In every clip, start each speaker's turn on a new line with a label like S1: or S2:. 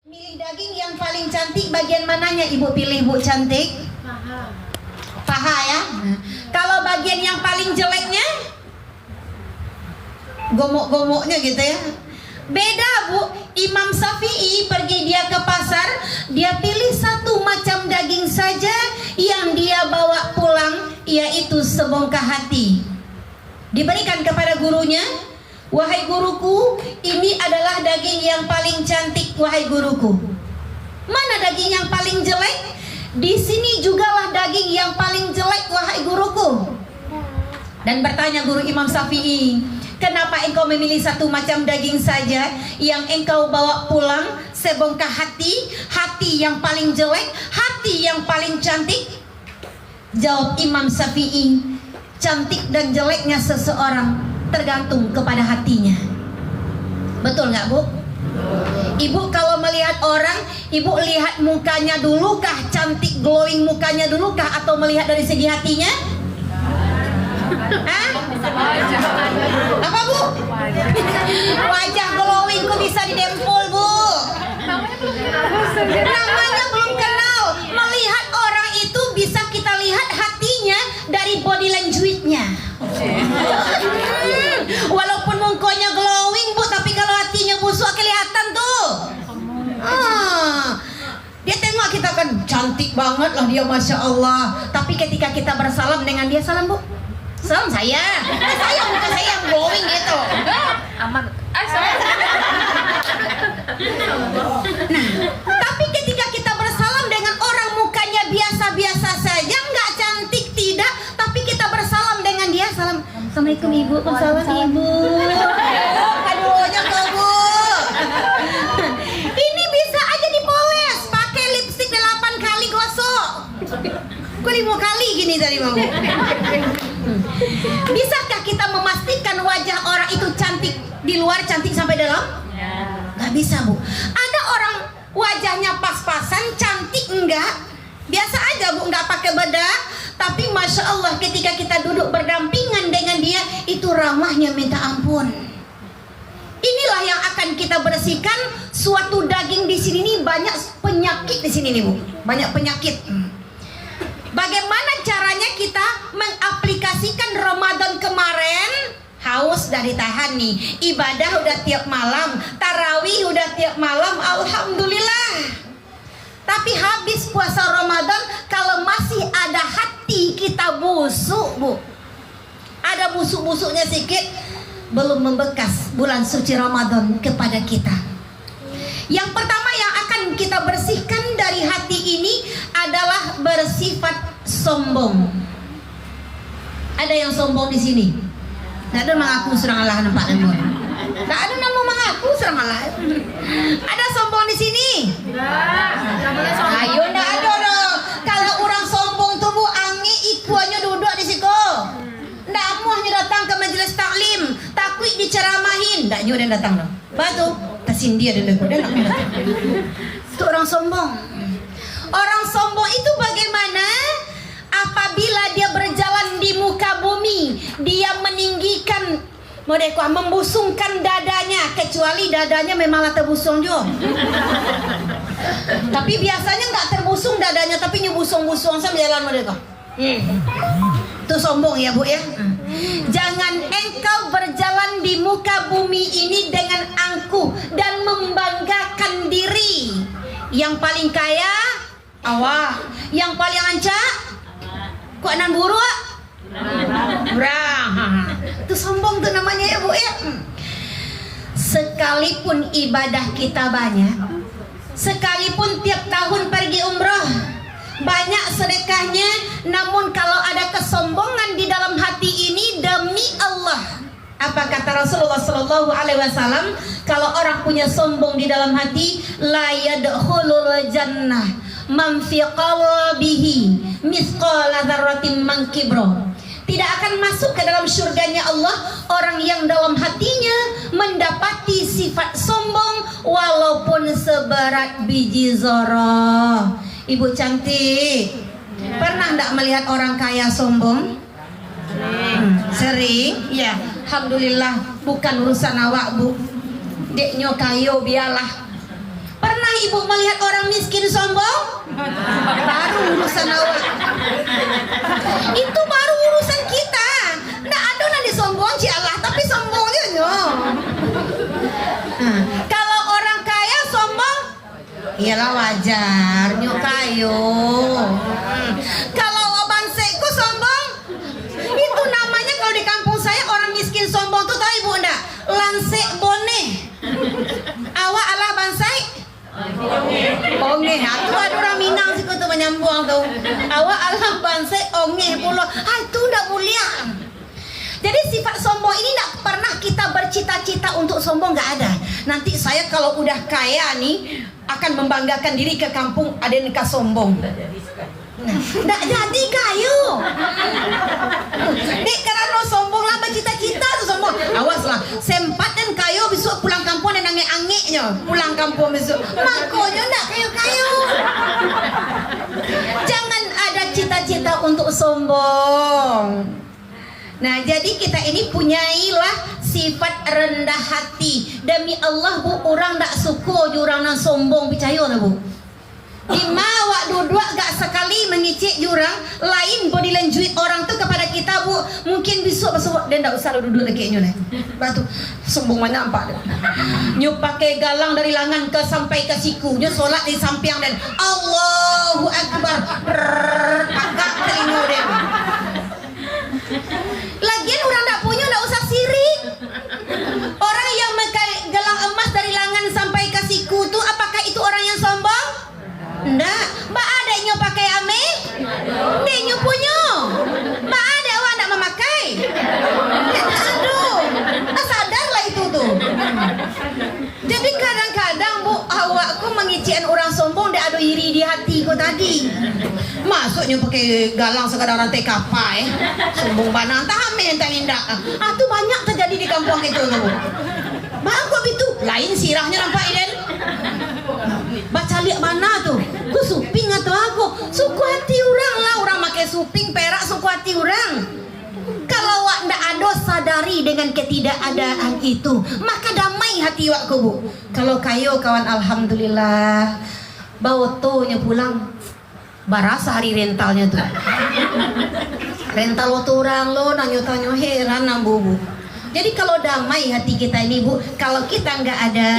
S1: Milih daging yang paling cantik bagian mananya ibu pilih, Bu cantik?
S2: Paha.
S1: Paha ya. Kalau bagian yang paling jeleknya, gomok-gomoknya gitu ya. Beda Bu. Imam Syafi'i pergi dia ke pasar, dia pilih satu macam daging saja yang dia bawa pulang, yaitu sebongkah hati. Diberikan kepada gurunya. Wahai guruku, ini adalah daging yang paling cantik, wahai guruku. Mana daging yang paling jelek? Di sini jugalah daging yang paling jelek, wahai guruku. Dan bertanya guru Imam Syafi'i, kenapa engkau memilih satu macam daging saja yang engkau bawa pulang sebongkah hati, hati yang paling jelek, hati yang paling cantik? Jawab Imam Syafi'i, cantik dan jeleknya seseorang tergantung kepada hatinya. Betul nggak Bu? Ibu kalau melihat orang, ibu lihat mukanya dulu kah, cantik glowing mukanya dulu kah, atau melihat dari segi hatinya? Hah? Apa Bu? Wajah glowing kok bisa didempul Bu? Namanya belum kenal. Melihat orang itu bisa kita lihat hatinya dari body language-nya. Walaupun mukanya glowing Bu, tapi kalau hatinya busuk kelihatan tuh. Dia tengok kita kan cantik banget lah dia, masya Allah. Tapi ketika kita bersalam dengan dia, salam Bu, salam saya. Saya muka saya yang glowing gitu.
S2: Aman.
S1: Nah, tapi ketika kita bersalam dengan orang mukanya biasa-biasa saja, nggak cantik tidak, tapi kita bersalam dengan dia, salam, assalamualaikum Ibu, salam Ibu. Aduhnya kok Bu. Ini bisa aja dipoles, pakai lipstik 8 kali gosok. Kok 5 kali gini tadi Bang? Bisakah kita memastikan wajah orang itu cantik di luar, cantik sampai dalam? Nggak bisa Bu. Ada orang wajahnya pas-pasan, cantik enggak, biasa aja Bu, nggak pakai bedak, tapi masya Allah ketika kita duduk berdampingan dengan dia, itu ramahnya minta ampun. Inilah yang akan kita bersihkan. Suatu daging di sini nih banyak penyakit di sini nih Bu, banyak penyakit. Bagaimana caranya kita mengaplikasikan Ramadan kemarin? Haus dari tahan nih, ibadah udah tiap malam, tarawih udah tiap malam, alhamdulillah. Tapi habis puasa Ramadan, kalau masih ada hati kita busuk Bu, ada busuk-busuknya sedikit, belum membekas bulan suci Ramadan kepada kita. Yang pertama yang akan kita bersihkan dari hati ini adalah bersifat sombong. Ada yang sombong di sini? Nggak ada mengaku serang Allah nampak nomor. Nggak ada nama mengaku serang Allah. Ada sombong di sini? Ayo nggak ada dong. Kalau orang sombong tuh Bu, angi ikuannya duduk di situ. Nggak muahnya datang ke majelis taklim, takut diceramahin. Nggak nyuruh datang dong. Batu, tasin dia dulu. Dia nggak datang. Itu orang sombong. Orang sombong itu bagaimana? Apabila dia berjalan di muka bumi, dia meninggikan, membusungkan dadanya, kecuali dadanya memang terbusung juga. Tapi biasanya nggak terbusung dadanya, tapi nyebusung-busung sama jalan mereka. Itu sombong ya Bu ya. Jangan engkau berjalan di muka bumi ini dengan angkuh dan membanggakan diri. Yang paling kaya, awah. Yang paling ancak, kok nan buruk? Brang. Itu sombong tuh namanya ya Bu ya. Sekalipun ibadah kita banyak, sekalipun tiap tahun pergi umroh, banyak sedekahnya, namun kalau ada kesombongan di dalam hati ini, demi Allah, apa kata Rasulullah Sallallahu Alaihi Wasallam? Kalau orang punya sombong di dalam hati, la yadkhulul jannah man fi qalbihi mithqala dzarratin min kibro. Tidak akan masuk ke dalam surganya Allah orang yang dalam hatinya mendapati sifat sombong walaupun seberat biji zarah. Ibu cantik, pernah enggak melihat orang kaya sombong? Sering? Ya, alhamdulillah, bukan urusan awak Bu. Deknya kayo biarlah. Pernah Pernah ibu melihat orang miskin sombong? Baru urusan awak. Itu baru urusan kita. Nggak ada nanti sombong si Allah, tapi sombongnya nyo. Kalau orang kaya sombong, iyalah wajar, nyo kayo. Kalau obanseku sombong, itu namanya kalau di kampung saya orang miskin sombong tuh tahu ibu enggak? Lansek bone. Awak alah bansai. Onge, itu ada orang Minang sih tuh menyambung tuh. Awak alah bansai onge pula. Itu enggak mulia. Jadi sifat sombong ini enggak pernah kita bercita-cita untuk sombong, enggak ada. Nanti saya kalau udah kaya nih akan membanggakan diri ke kampung, ada nikah sombong. Nggak jadi kayu. Dek karena sombong lah bercita-cita tuh sombong. Awas lah, sempat dan kayu besok pulang kampung dan angek-angeknya. Pulang kampung besok, makanya nggak kayu-kayu. Jangan ada cita-cita untuk sombong. Nah, jadi kita ini punyailah sifat rendah hati. Demi Allah bu, orang tak suka jurang nang sombong, percaya tak bu? Lima wak duduk gak sekali mengicik jurang lain body language orang tu kepada kita bu, mungkin besok dia tak usah duduk lagi nyo nih. Batu sombong mana nampak? Nyo pakai galang dari langan ke sampai ke siku, nyo solat di samping dan Allahu Akbar, agak telinga dia. Lagian orang tak punya, tak usah sirik. Orang yang pakai gelang emas dari langan sampai ke siku tu, apakah itu orang yang sombong? Enggak. Mbak adeknya pakai ame? Deknya punya. Mbak adek awak nak memakai? Aduh, sadarlah itu tuh. Jadi kadang-kadang bu, awakku mengician orang sombong, dia ada iri di hatiku tadi. Masuknya pakai galang sekadar rantai kapai, sombong banang, tak amin, tak indak. Tuh banyak terjadi di kampung itu bu. Bangkok itu, lain sirahnya nampak Iden. Baca lihat mana tuh? Ku suping atau aku? Suku hati orang lah, orang pakai suping perak suku hati orang. Kalau wak ndak ada sadari dengan ketidakadaan itu, maka damai hati wakku bu. Kalau kayo kawan alhamdulillah, bawa tohnya pulang, barasa hari rentalnya tuh. Rental waktu orang lo nanyo-tanyo heran nambu bu. Jadi kalau damai hati kita ini bu, kalau kita nggak ada,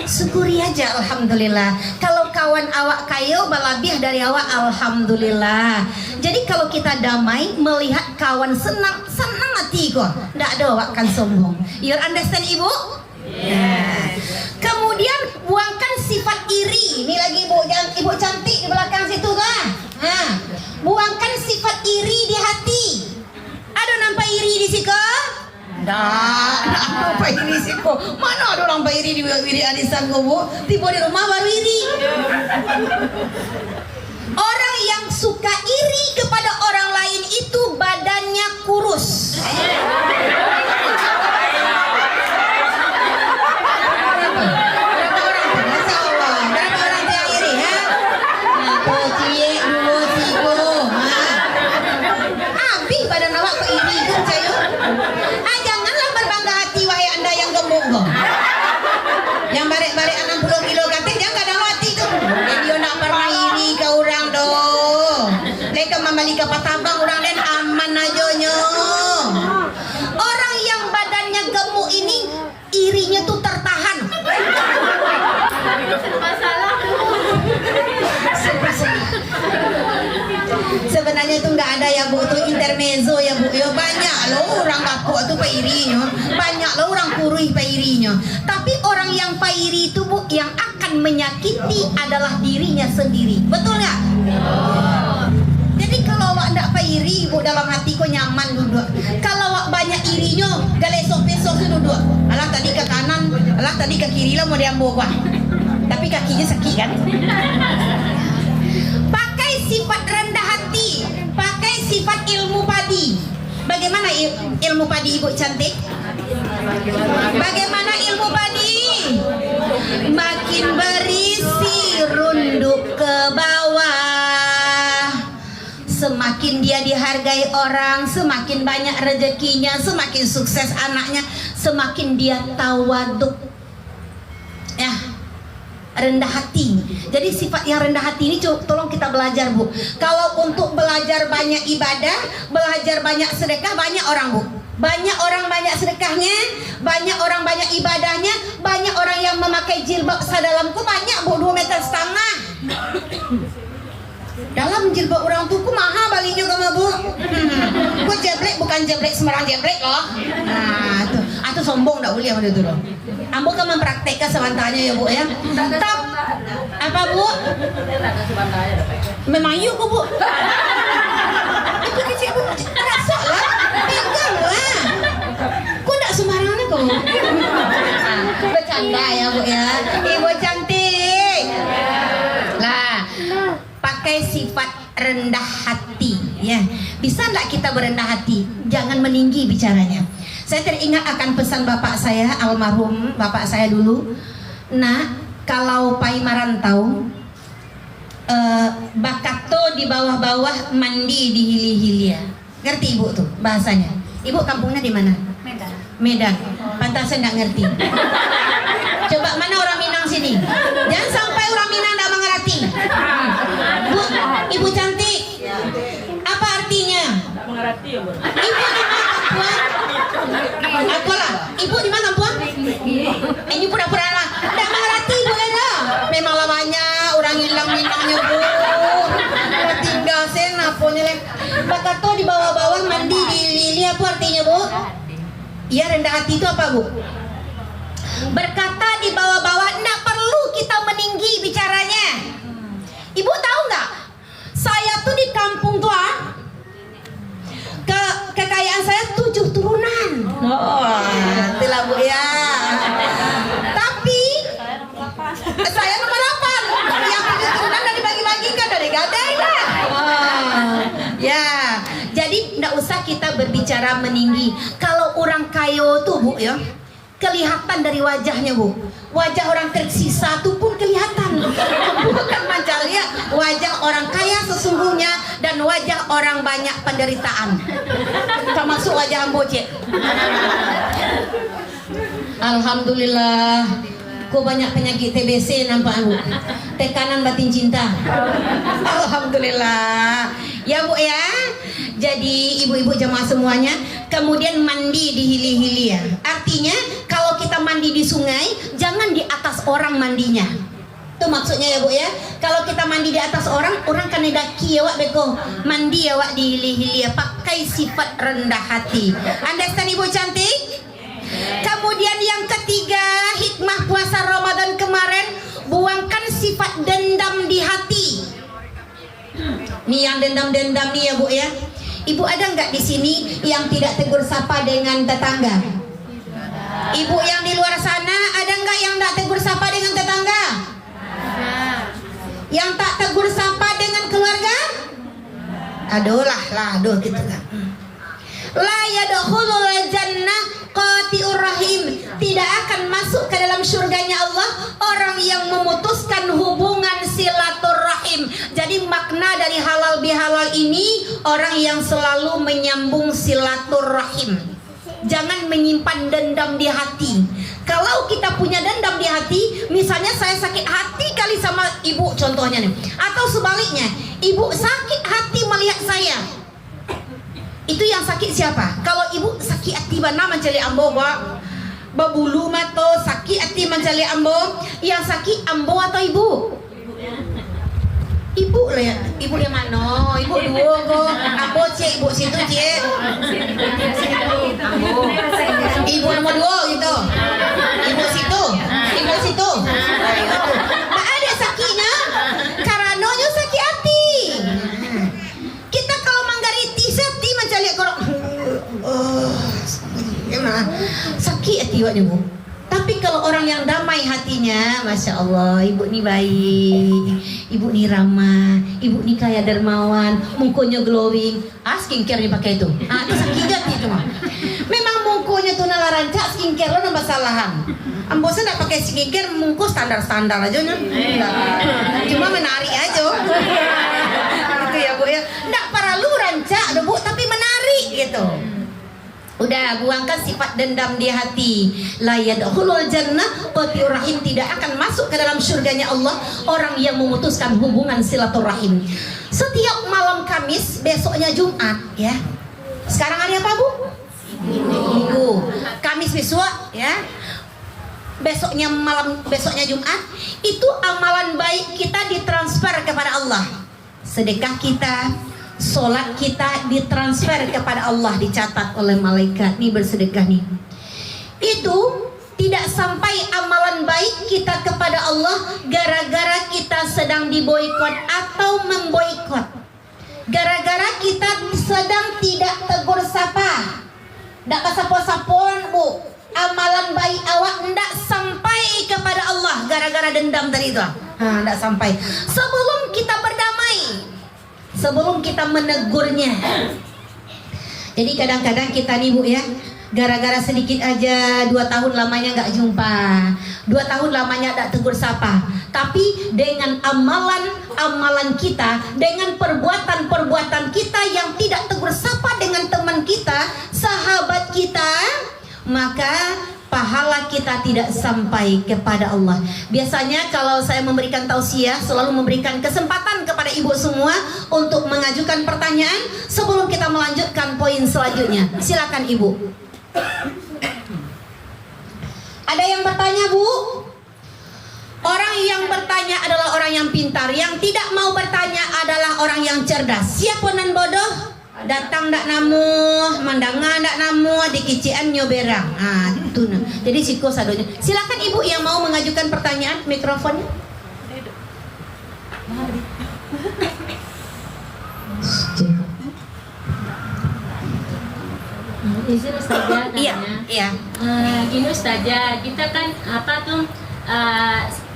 S1: syukuri aja alhamdulillah. Kalau kawan awak kayo balabih dari awak alhamdulillah. Jadi kalau kita damai melihat kawan senang hati kok, nggak ada awak kan sombong. You understand ibu? Yeah. Kemudian buangkan sifat iri. Ini lagi ibu, ibu cantik di belakang situ kan? Buangkan sifat iri di hati. Ada nampak iri di situ? Nggak nampak iri di situ. Mana ada orang iri di wiri arisan bu? Tiba di rumah baru iri. Orang yang suka iri kepada orang lain itu badannya kurus. Yang barek-barek 60 kilo katanya dia nggak ada mati tuh. Dia nak pernah iri ke orang doh. Mereka memalika patabang orang dan aman aja nyo. Orang yang badannya gemuk ini irinya tuh tertahan. Sebenarnya itu nggak ada ya bu, itu intermezzo ya bu. Ya banyak loh orang kapuk tuh pairinya, banyak loh orang kurui pairinya. Tapi orang yang pairi itu bu, yang akan menyakiti adalah dirinya sendiri. Betul nggak? Jadi kalau awak ndak pairi bu, dalam hati kok nyaman duduk. Kalau awak banyak irinya, galesok besok duduk. Alah tadi ke kanan, alah tadi ke kiri lah mau diambil gua. Tapi kakinya sakit kan? Pakai sifat rendah hati, pakai sifat ilmu padi. Bagaimana ilmu padi ibu cantik? Bagaimana ilmu padi? Makin berisi runduk ke bawah, semakin dia dihargai orang, semakin banyak rezekinya, semakin sukses anaknya, semakin dia tawaduk. Ya, rendah hati. Jadi sifat yang rendah hati ini tolong kita belajar, Bu. Kalau untuk belajar banyak ibadah, belajar banyak sedekah, banyak orang, Bu. Banyak orang banyak sedekahnya, banyak orang banyak ibadahnya, banyak orang yang memakai jilbab sadalamku banyak, Bu, 2,5 meter. Dalam jilbab orang tuku mahal balik juga mah, Bu. Ku jeblek bukan jeblek sembarang jeblek loh. Nah, tuh, atau sombong dak boleh ada tuh loh. Ambo kan mempraktekkan sementara ya, Bu ya. Tetap apa, Bu? Memang yuk, Bu. Itu kecil, Bu. Rasa lah. Pegang lah. Ku ndak sembarangan kok. Bercanda ya, Bu ya. Ibu cantik. Lah, pakai sifat rendah hati ya. Bisa enggak kita berendah hati? Jangan meninggi bicaranya. Saya teringat akan pesan bapak saya, almarhum bapak saya dulu. Nah, kalau pai marantau bakato di bawah-bawah, mandi di hili-hilia. Ngerti Ibu tuh bahasanya? Ibu kampungnya di mana?
S2: Medan.
S1: Medan. Pantasnya enggak ngerti. Coba mana orang Minang sini? Jangan sampai orang Minang enggak mengerti. Bu, Ibu cantik. Apa artinya?
S2: Mengerti ya, Bu.
S1: Ibu di mana Puan? Aku lah. Ibu di mana Puan? Ini pura-pura lah. Enggak mengerti Bu Eda. Memanglah banyak orang hilang Minangnya, Bu. Tinggal senaponya lek. Bakato di bawah-bawah, mandi di lili, apa artinya, Bu? Iya, rendah hati itu apa, Bu? Berkata di bawah-bawah, enggak perlu kita meninggi bicaranya. Ibu tahu nggak? Saya tuh di kampung tua, kekayaan saya 7 turunan. Oh, itulah Bu ya. Tapi saya nomor 8. Yang 7 turunan dari bagi-bagikan dari gadai lah. Oh, ya. Jadi enggak usah kita berbicara meninggi. Kalau orang kaya tuh, Bu ya, kelihatan dari wajahnya, Bu. Wajah orang tersisa tuh pun kelihatan. Bukan macam lihat wajah orang kaya sesungguhnya dan wajah orang banyak penderitaan. Termasuk wajah Ambo, Cik. Alhamdulillah. Kok banyak penyakit TBC nampak, Bu. Tekanan batin cinta. Alhamdulillah. Ya, Bu ya. Jadi ibu-ibu jemaah semuanya, kemudian mandi di hili-hilia. Artinya kalau kita mandi di sungai, jangan di atas orang mandinya. Itu maksudnya ya, Bu ya. Kalau kita mandi di atas orang, orang kan daki ya wak beko. Mandi ya wak di hili-hilia, pakai sifat rendah hati. Understand Ibu cantik? Kemudian yang ketiga, hikmah puasa Ramadan kemarin, buangkan sifat dendam di hati. Nih yang dendam-dendam nih ya, Bu ya. Ibu ada nggak di sini yang tidak tegur sapa dengan tetangga? Ibu yang di luar sana ada nggak yang tidak tegur sapa dengan tetangga? Yang tak tegur sapa dengan keluarga? Aduh lah, gitu kan. La yadkhulul jannah qati'ur rahim. Tidak akan masuk ke dalam surganya Allah orang yang memutuskan hubungan silaturahim. Jadi makna dari halal bihalal ini orang yang selalu menyambung silaturahim. Jangan menyimpan dendam di hati. Kalau kita punya dendam di hati, misalnya saya sakit hati kali sama ibu contohnya nih, atau sebaliknya, ibu sakit hati melihat saya. Itu yang sakit siapa? Kalau ibu sakit hati mana mencari ambo babulu mato sakit hati mencari ambo, yang sakit ambo atau ibu? Ibu lah ya. Ibu yang mana? Ibu dua kok. Ambo cek, ibu situ cek. Ibu nomor 2 gitu. Ibu situ. Tak ada sakitnya. Karenanya sakit hati. Kita kalau manggariti hati macam lihat korok. Sakit hati waktu Bu. Tapi kalau orang yang damai hatinya, Masya Allah, ibu ni baik, ibu ni ramah, ibu ni kaya dermawan, mukonya glowing. Skincare dia pakai itu. Itu sakit hati itu mah. Memang mukonya tuh nala rancak, skincare lo nambah salahan. Ambosan tak pakai skincare, muko standar-standar aja nya. Cuma menarik aja. Gitu ya Bu ya. Nggak perlu rancak, Bu, tapi menarik gitu. Udah, buangkan sifat dendam di hati. La yadkhulul jannah, qati'ur rahim, tidak akan masuk ke dalam surganya Allah orang yang memutuskan hubungan silaturahim. Setiap malam Kamis, besoknya Jumat ya. Sekarang hari apa, Bu? Minggu. Kamis besok ya. Besoknya malam, besoknya Jumat, itu amalan baik kita ditransfer kepada Allah. Sedekah kita, sholat kita ditransfer kepada Allah, dicatat oleh malaikat. Nih bersedekah nih. Itu tidak sampai amalan baik kita kepada Allah gara-gara kita sedang diboikot atau memboikot. Gara-gara kita sedang tidak tegur sapa, tidak pasapon-sapon, Bu. Amalan baik awak tidak sampai kepada Allah gara-gara dendam tadi itu. Tidak sampai. Sebelum kita berdamai, sebelum kita menegurnya. Jadi kadang-kadang kita nih, Bu ya, gara-gara sedikit aja 2 tahun lamanya nggak jumpa, 2 tahun lamanya tidak tegur sapa. Tapi dengan amalan kita, dengan perbuatan kita yang tidak tegur sapa dengan teman kita, sahabat kita, maka pahala kita tidak sampai kepada Allah. Biasanya kalau saya memberikan tausiah, selalu memberikan kesempatan kepada ibu semua untuk mengajukan pertanyaan sebelum kita melanjutkan poin selanjutnya. Silakan ibu. Ada yang bertanya, Bu? Orang yang bertanya adalah orang yang pintar. Yang tidak mau bertanya adalah orang yang cerdas. Siapa nan bodoh? Datang ndak namu, mandangan ndak namu, dikician nyoberang. Itu nah. Jadi siko sadonya. Silakan ibu yang mau mengajukan pertanyaan, mikrofonnya.
S2: Izin Ustazah,
S1: iya.
S2: Gini Ustazah, kita kan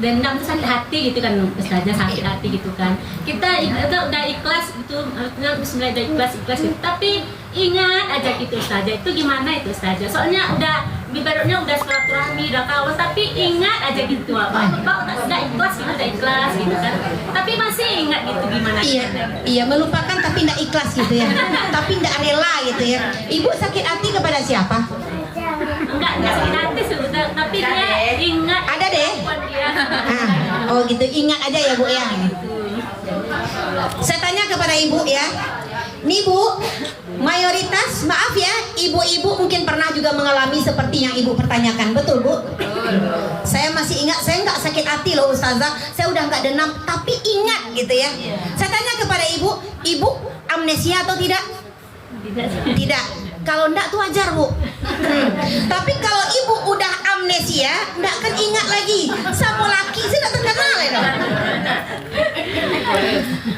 S2: dendam itu sakit hati gitu kan Ustazah, sakit hati gitu kan. Kita udah ikhlas gitu, bismillah udah ikhlas gitu. Tapi ingat aja gitu Ustazah, itu gimana itu Ustazah? Soalnya ibaratnya udah silaturahmi, udah kawan, tapi ingat aja gitu apa? Udah ikhlas gitu kan. Tapi masih ingat gitu gimana?
S1: Iya, melupakan tapi tidak ikhlas gitu ya. Tapi tidak rela gitu ya. Ibu sakit hati kepada siapa?
S2: Enggak sakit hati sudah, tapi dia ingat.
S1: Ada deh. Oh gitu, ingat aja ya Bu ya. Saya tanya kepada ibu ya. Nih Bu, mayoritas, maaf ya, ibu-ibu mungkin pernah juga mengalami seperti yang ibu pertanyakan, betul Bu? Saya masih ingat, saya nggak sakit hati loh Ustazah, saya udah nggak dendam, tapi ingat gitu ya. Saya tanya kepada ibu amnesia atau tidak? Tidak. Kalau enggak tuh wajar Bu. Tapi kalau ibu udah amnesia, enggak akan ingat lagi. Sama laki sih enggak terkenal ya.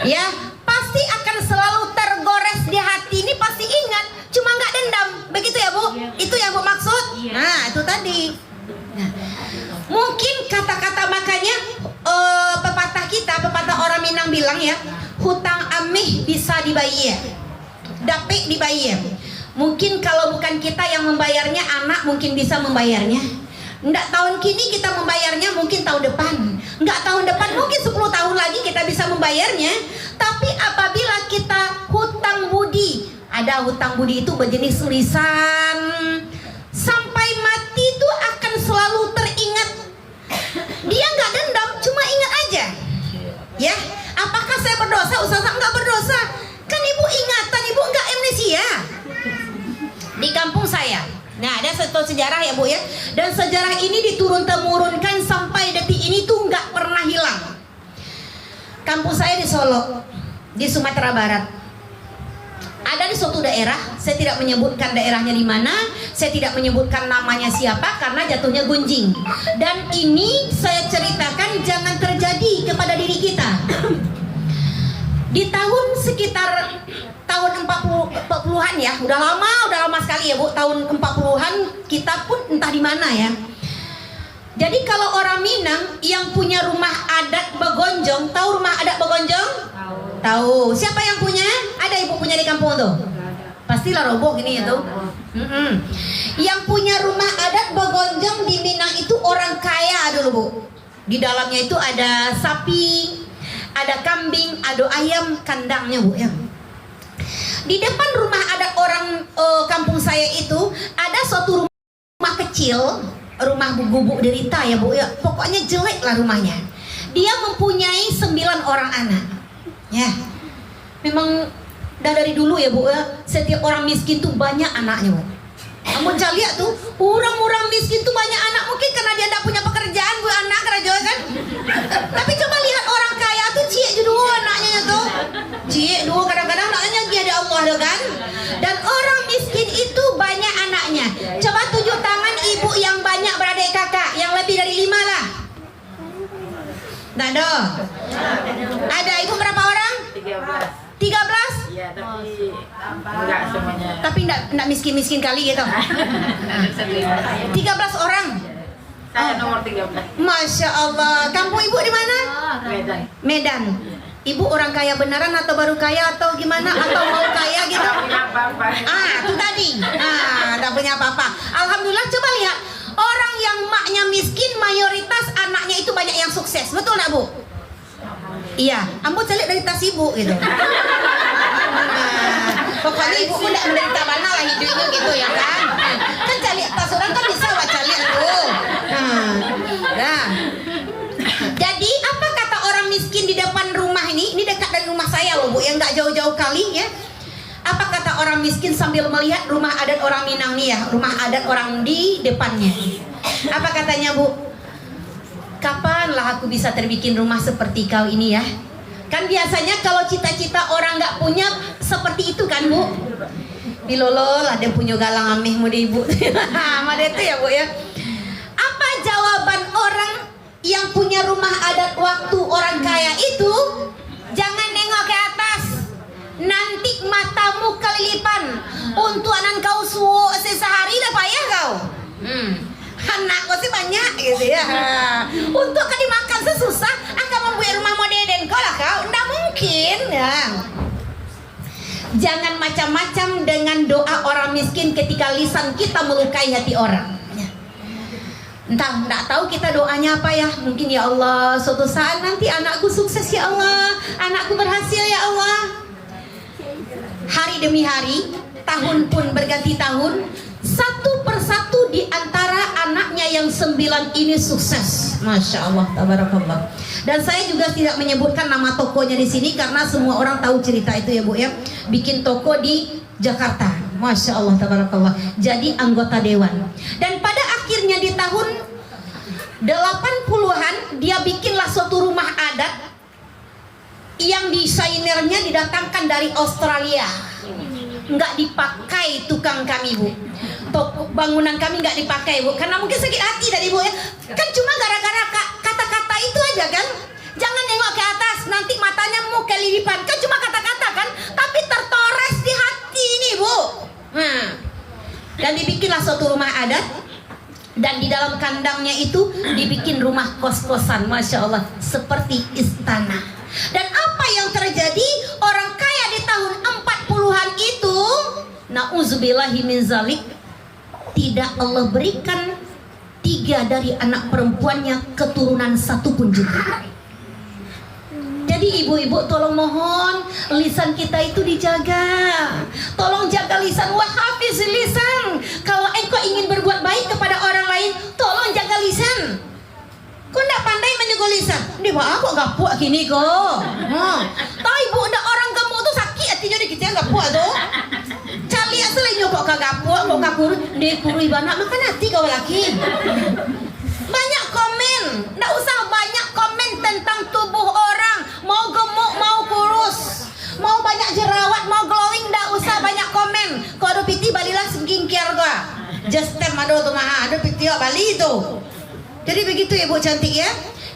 S1: Ya, pasti akan selalu tergores di hati, ini pasti ingat, cuma enggak dendam. Begitu ya Bu? Itu yang Bu maksud? Nah, itu tadi. Nah, mungkin kata-kata makanya pepatah orang Minang bilang ya, hutang amih bisa dibayar, dapik dibayar. Mungkin kalau bukan kita yang membayarnya, anak mungkin bisa membayarnya. Enggak tahun kini kita membayarnya, mungkin tahun depan. Enggak tahun depan, mungkin 10 tahun lagi kita bisa membayarnya. Tapi apabila kita hutang budi, ada hutang budi itu berjenis lisan, sampai mati itu akan selalu teringat. Dia enggak dendam, cuma ingat aja. Ya, apakah saya berdosa? Ustazah enggak berdosa. Kan ibu ingatan, ibu enggak amnesia. Di kampung saya, nah ada satu sejarah ya Bu ya, dan sejarah ini diturun-temurunkan sampai detik ini tuh nggak pernah hilang. Kampung saya di Solo, di Sumatera Barat. Ada di suatu daerah, saya tidak menyebutkan daerahnya di mana, saya tidak menyebutkan namanya siapa karena jatuhnya gunjing. Dan ini saya ceritakan jangan terjadi kepada diri kita. Di tahun sekitar tahun 40-an ya, udah lama sekali ya Bu, tahun 40-an kita pun entah di mana ya. Jadi kalau orang Minang yang punya rumah adat Begonjong, tahu rumah adat Begonjong? Tahu. Siapa yang punya? Ada ibu punya di kampung tuh? Pastilah roboh gini ya tuh. Yang punya rumah adat Begonjong di Minang itu orang kaya dulu Bu. Di dalamnya itu ada sapi, ada kambing, ada ayam kandangnya Bu ya. Di depan rumah adat orang kampung saya itu ada suatu rumah kecil, rumah gubuk derita ya Bu ya. Pokoknya jelek lah rumahnya. Dia mempunyai 9 orang anak. Ya. Memang dari dulu ya Bu ya, setiap orang miskin tuh banyak anaknya Bu. Kamu cari lihat tuh, orang-orang miskin tuh banyak anak, mungkin karena dia tidak punya pekerjaan Bu, anak kerja kan. Tapi coba lihat orang kaya tuh cie dulu anaknya tuh. Cie dulu kadang-kadang anaknya dia ada Allah kan. Dan orang miskin itu banyak anaknya. Coba tunjuk tangan ibu yang banyak beradik kakak, yang lebih dari 5 lah. Nggak ada. Ada ibu berapa orang? 13?
S3: Iya, tapi enggak semuanya.
S1: Tapi enggak miskin-miskin kali gitu. 13 orang.
S3: Saya nomor 13.
S1: Masya Allah. Kampung ibu di mana?
S3: Medan.
S1: Medan. Ibu orang kaya beneran atau baru kaya atau gimana? Atau mau kaya gitu?
S3: Enggak punya apa-apa.
S1: Itu tadi. Enggak punya apa-apa. Alhamdulillah, coba lihat. Orang yang maknya miskin, mayoritas anaknya itu banyak yang sukses. Betul nggak Bu? Iya, ambo celik dari tas ibu gitu. Pokoknya ibu pun tidak menderita mana lah hidupnya gitu ya kan. Kan celik tas orang kan bisa buat celik tuh. Nah. Jadi apa kata orang miskin di depan rumah ini? Ini dekat dari rumah saya loh Bu, yang nggak jauh-jauh kali ya. Apa kata orang miskin sambil melihat rumah adat orang Minang nih ya, rumah adat orang di depannya. Apa katanya Bu? Kapanlah aku bisa terbikin rumah seperti kau ini ya? Kan biasanya kalau cita-cita orang nggak punya seperti itu kan Bu? Dilolol ada punya galang ameh mau ibu. Ada itu ya Bu ya. Apa jawaban orang yang punya rumah adat waktu orang kaya itu? Jangan nengok ke atas, nanti matamu kelilipan. Untuk anak kau sehari dah payah kau. Anak kau sih banyak gitu ya. Untuk kau dimakan sesusah, akan membuat rumah modern kau lah kau. Nggak mungkin ya. Jangan macam-macam dengan doa orang miskin ketika lisan kita melukai hati orang. Entah, nggak tahu kita doanya apa ya. Mungkin ya Allah, suatu saat nanti anakku sukses ya Allah, anakku berhasil ya Allah. Hari demi hari, tahun pun berganti tahun, satu persatu di antara anaknya yang 9 ini sukses. Masya Allah, tabarakallah. Dan saya juga tidak menyebutkan nama tokonya di sini karena semua orang tahu cerita itu ya Bu ya. Bikin toko di Jakarta. Masya Allah, tabarakallah. Jadi anggota dewan. Dan pada akhirnya di tahun 80-an dia bikinlah suatu rumah adat yang desainernya didatangkan dari Australia. Nggak dipakai tukang kami Bu. Toko bangunan kami nggak dipakai Bu, karena mungkin sakit hati dari Bu ya. Kan cuma gara-gara kata-kata itu aja kan. Jangan nengok ke atas, nanti matanya mau kelilipan. Kan cuma kata-kata kan, tapi tertores di hati ini Bu. Dan dibikinlah suatu rumah adat. Dan di dalam kandangnya itu dibikin rumah kos-kosan, Masya Allah, seperti istana. Dan apa yang terjadi? Orang kaya di tahun 40-an itu, na'udzubillahi min zalik, tidak Allah berikan 3 dari anak perempuannya keturunan satupun juga. Jadi ibu-ibu tolong mohon lisan kita itu dijaga. Tolong jaga lisan, wahafiz lisan. Kalau engkau ingin berbuat baik kepada orang lain, tolong jaga lisan. Kau ndak pandai menjaga lisan. Dia aku gapuk gini kok. Tahu ibu ndak orang gemuk tuh sakit hatinya di kita gapuk tuh. Cali aslinya kok kagapuk, kok kakur, dia kurui banak makan hati kau laki. Banyak komen, ndak usah banyak komen tentang tubuh orang. Mau gemuk, mau kurus, mau banyak jerawat, mau glowing, ndak usah banyak komen. Kau ada piti balilah skincare gua. Just tem ada tuh mah, ada piti bali itu. Jadi begitu ibu cantik ya.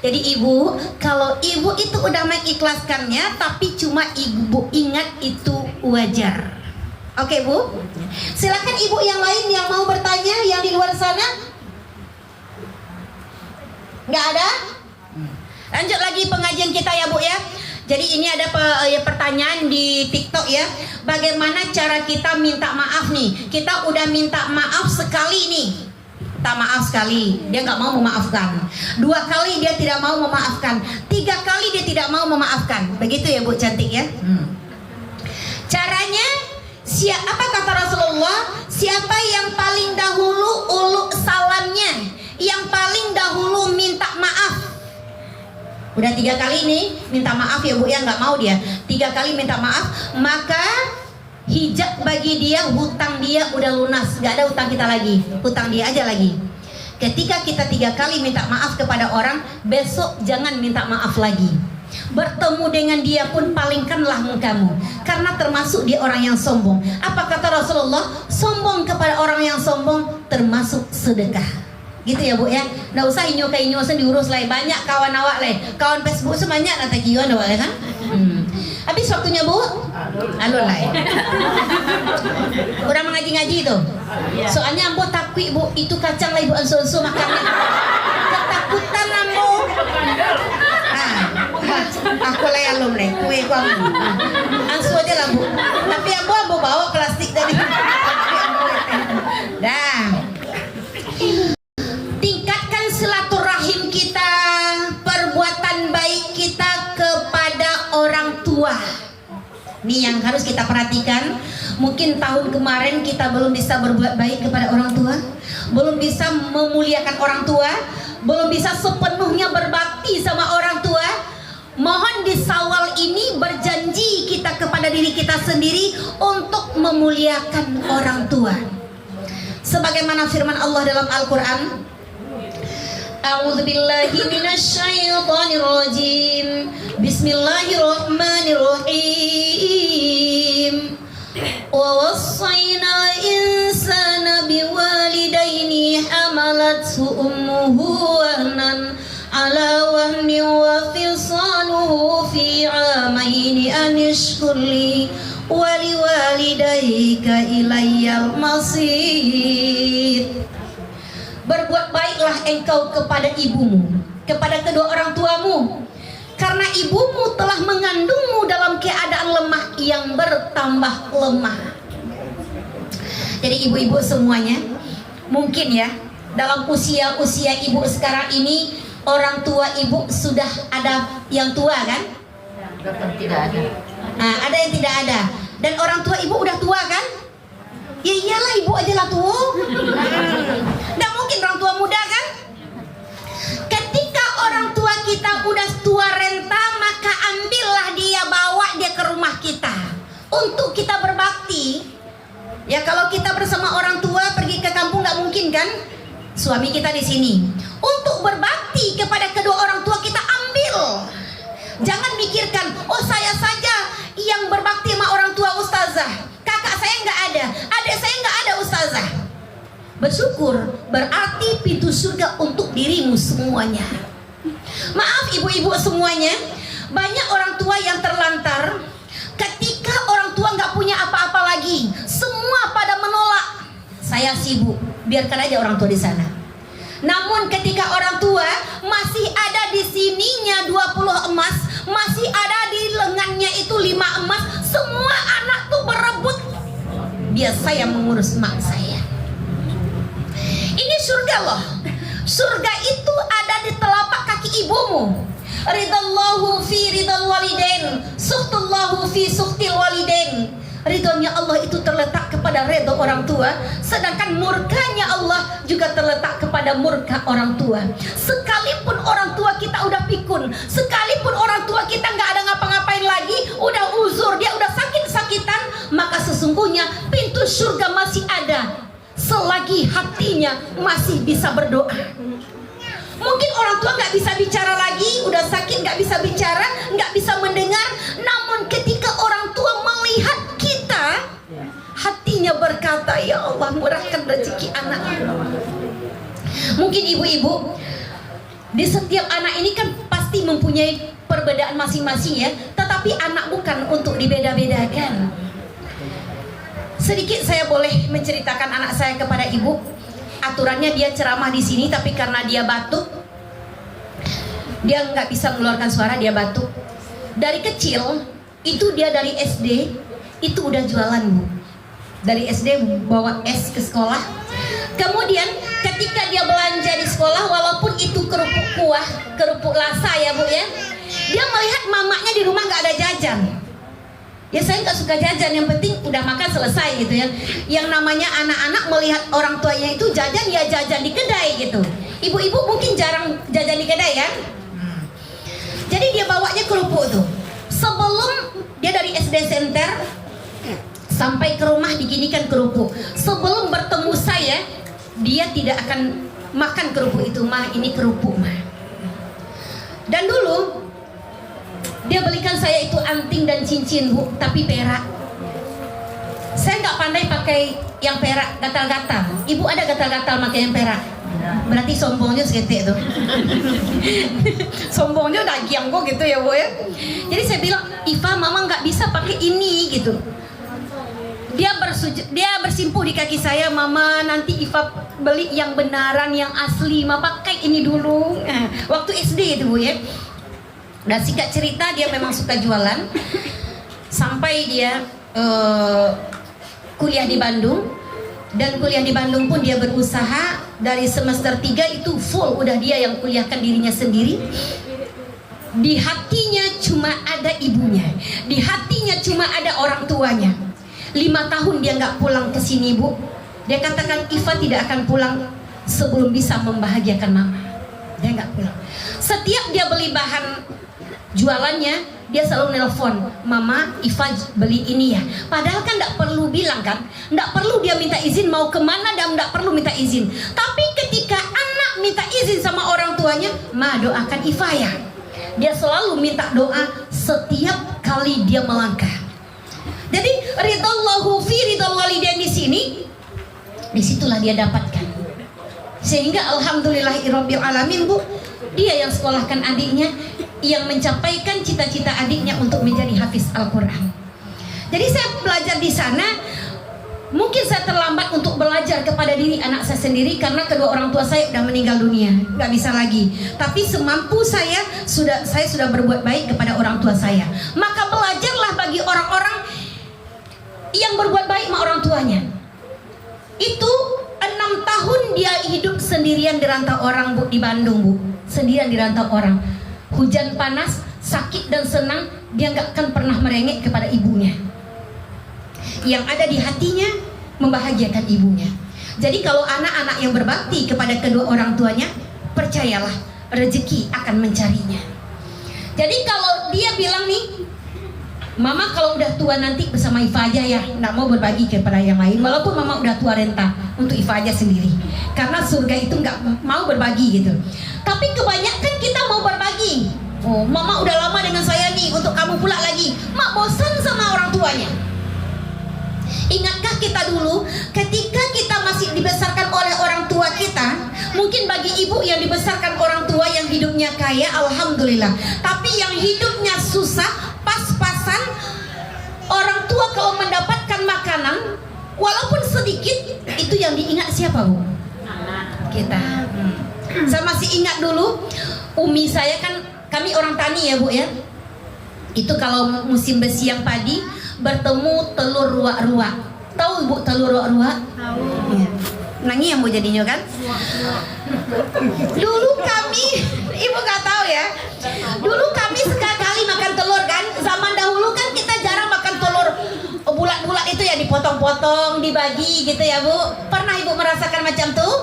S1: Jadi ibu, kalau ibu itu udah mengikhlaskannya, tapi cuma ibu ingat itu wajar. Oke Bu, silakan ibu yang lain yang mau bertanya yang di luar sana. Nggak ada? Lanjut lagi pengajian kita ya Bu ya. Jadi ini ada pertanyaan di TikTok ya. Bagaimana cara kita minta maaf nih? Kita udah minta maaf sekali nih. Tak maaf sekali, dia nggak mau memaafkan. 2 kali dia tidak mau memaafkan. 3 kali dia tidak mau memaafkan. Begitu ya Bu cantik ya. Caranya Apa kata Rasulullah? Siapa yang paling dahulu uluk salamnya, yang paling dahulu minta maaf. Udah 3 kali nih minta maaf ya Bu ya, nggak mau dia 3 kali minta maaf, maka hijab bagi dia, hutang dia udah lunas, nggak ada hutang kita lagi, hutang dia aja lagi. Ketika kita 3 kali minta maaf kepada orang, besok jangan minta maaf lagi. Bertemu dengan dia pun palingkanlah mukamu, karena termasuk dia orang yang sombong. Apa kata Rasulullah? Sombong kepada orang yang sombong termasuk sedekah. Gitu ya Bu ya. Nggak usah inyo diurus lah. Banyak kawan awak lah, kawan Facebook sebanyak nanti kion awak kan. Habis waktunya Bu. Alun lah. Orang mengaji-ngaji itu. Soalnya ambo takwi Bu, itu kacang lah Ibu anso-anso makannya. Ketakutan ambo. Aku lah alum nih, kue ku ambo. Anso aja lah Bu. Tapi ambo bawa plastik tadi. Dah. Tingkatkan silaturahim kita, perbuatan baik kita kepada orang tua. Ini yang harus kita perhatikan. Mungkin tahun kemarin kita belum bisa berbuat baik kepada orang tua, belum bisa memuliakan orang tua, belum bisa sepenuhnya berbakti sama orang tua. Mohon di Syawal ini berjanji kita kepada diri kita sendiri untuk memuliakan orang tua. Sebagaimana firman Allah dalam Al-Quran, A'udzubillahi minasyaitonir rajim. Bismillahirrahmanirrahim. Wa wassayna insana biwalidaini hamalathu ummuhu wahnan ala wahnin wa fisaluhu fi 'amaini an ishkur li wa liwalidayka ilayyal masir. Berbuat baiklah engkau kepada ibumu, kepada kedua orang tuamu, karena ibumu telah mengandungmu dalam keadaan lemah yang bertambah lemah. Jadi ibu-ibu semuanya, mungkin ya dalam usia ibu sekarang ini, orang tua ibu sudah ada yang tua kan?
S3: Tidak ada.
S1: Nah, ada yang tidak ada. Dan orang tua ibu udah tua kan? Ya iyalah, ibu aja lah tua. Nggak mungkin orang tua muda kan? Ketika orang tua kita udah tua renta, maka ambillah dia, bawa dia ke rumah kita untuk kita berbakti. Ya kalau kita bersama orang tua pergi ke kampung nggak mungkin kan? Suami kita di sini. Untuk berbakti kepada kedua orang tua kita ambil. Jangan mikirkan, oh saya saja yang berbakti sama orang tua ustazah, kakak saya nggak ada, adik saya nggak ada ustazah. Bersyukur, berarti pintu surga untuk dirimu semuanya. Maaf ibu-ibu semuanya, banyak orang tua yang terlantar. Ketika orang tua nggak punya apa-apa lagi, semua pada menolak. Saya sibuk, biarkan aja orang tua di sana. Namun ketika orang tua masih ada di sininya 20 emas, masih ada di lengannya itu 5 emas, semua anak tuh berebut, biar saya mengurus mak saya. Ini surga loh. Surga itu ada di telapak kaki ibumu. Ridallahu fi ridal walidain, suhtullahu fi suhtil walidain. Ridhonya Allah itu terletak kepada ridho orang tua, sedangkan murkanya Allah juga terletak kepada murka orang tua. Sekalipun orang tua kita udah pikun, sekalipun orang tua kita nggak ada ngapa-ngapain lagi, udah uzur, dia udah sakit-sakitan, maka sesungguhnya pintu surga masih ada selagi hatinya masih bisa berdoa. Mungkin orang tua nggak bisa bicara lagi, udah sakit nggak bisa bicara, nggak bisa mendengar. Namun ketika orang tua melihat kita, hatinya berkata, ya Allah murahkan rezeki anak. Mungkin ibu-ibu, di setiap anak ini kan pasti mempunyai perbedaan masing-masing ya, tetapi anak bukan untuk dibeda-bedakan. Sedikit saya boleh menceritakan anak saya kepada ibu. Aturannya dia ceramah di sini, tapi karena dia batuk, dia nggak bisa mengeluarkan suara, dia batuk. Dari kecil itu dia dari SD itu udah jualan Bu. Dari SD bawa es ke sekolah. Kemudian ketika dia belanja di sekolah, walaupun itu kerupuk kuah, kerupuk lasa ya Bu ya, dia melihat mamanya di rumah nggak ada jajan. Ya saya nggak suka jajan, yang penting udah makan selesai gitu ya. Yang namanya anak-anak melihat orang tuanya itu jajan, ya jajan di kedai gitu. Ibu-ibu mungkin jarang jajan di kedai kan? Jadi dia bawanya kerupuk tuh. Sebelum dia dari SD Center sampai ke rumah diginikan kerupuk. Sebelum bertemu saya, dia tidak akan makan kerupuk itu. Mah, ini kerupuk mah. Dan dulu dia belikan saya itu anting dan cincin, Bu, tapi perak. Saya nggak pandai pakai yang perak gatal-gatal. Ibu ada gatal-gatal pakai yang perak? Berarti sombongnya segitu tuh. Sombongnya dagiang kok gitu ya, Bu ya. Jadi saya bilang, Iva, mama nggak bisa pakai ini gitu. Dia bersimpuh di kaki saya, mama nanti Iva beli yang benaran, yang asli, mama pakai ini dulu. Waktu SD itu, Bu ya. Dan singkat cerita, dia memang suka jualan sampai dia kuliah di Bandung. Dan kuliah di Bandung pun dia berusaha. Dari semester 3 itu full udah dia yang kuliahkan dirinya sendiri. Di hatinya cuma ada ibunya, di hatinya cuma ada orang tuanya. 5 tahun dia nggak pulang ke sini, Bu. Dia katakan, Iva tidak akan pulang sebelum bisa membahagiakan mama. Dia nggak pulang. Setiap dia beli bahan jualannya, dia selalu nelpon, mama, Iva beli ini ya. Padahal kan nggak perlu bilang kan, nggak perlu dia minta izin mau kemana, dan nggak perlu minta izin. Tapi ketika anak minta izin sama orang tuanya, ma, doakan Iva ya. Dia selalu minta doa setiap kali dia melangkah. Jadi ridallahu fi ridal walidain di sini, disitulah dia dapatkan. Sehingga alhamdulillahirabbil alamin, Bu, dia yang sekolahkan adiknya, yang mencapaikan cita-cita adiknya untuk menjadi hafiz Al-Quran. Jadi saya belajar di sana. Mungkin saya terlambat untuk belajar kepada diri anak saya sendiri karena kedua orang tua saya sudah meninggal dunia, nggak bisa lagi. Tapi semampu saya sudah berbuat baik kepada orang tua saya. Maka belajarlah bagi orang-orang yang berbuat baik sama orang tuanya. Itu 6 tahun dia hidup sendirian di rantau orang, Bu, di Bandung, Bu. Sendirian di rantau orang. Hujan panas, sakit dan senang, dia nggak akan pernah merengek kepada ibunya. Yang ada di hatinya membahagiakan ibunya. Jadi kalau anak-anak yang berbakti kepada kedua orang tuanya, percayalah rezeki akan mencarinya. Jadi kalau dia bilang nih, mama kalau udah tua nanti bersama Iva aja ya, nggak mau berbagi kepada yang lain. Walaupun mama udah tua renta, untuk Iva aja sendiri. Karena surga itu nggak mau berbagi gitu. Tapi kebanyakan kita mau berbagi. Oh, mama udah lama dengan saya nih, untuk kamu pula lagi. Mak bosan sama orang tuanya. Ingatkah kita dulu ketika kita masih dibesarkan oleh orang tua kita? Mungkin bagi ibu yang dibesarkan orang tua yang hidupnya kaya, alhamdulillah. Tapi yang hidupnya susah, pas-pasan, orang tua kalau mendapatkan makanan walaupun sedikit, itu yang diingat siapa, Bu? Kita. Saya masih ingat dulu, umi saya kan, kami orang tani ya, Bu ya. Itu kalau musim bersiang padi, bertemu telur ruak-ruak. Tahu, Bu, telur ruak-ruak? Tahu. Ya. Nangis yang Bu jadinya kan? Dulu kami, Ibu gak tahu ya. Dulu kami sekali makan telur kan. Zaman dahulu kan kita jarang makan telur bulat-bulat itu ya, dipotong-potong, dibagi gitu ya, Bu. Pernah Ibu merasakan macam tuh?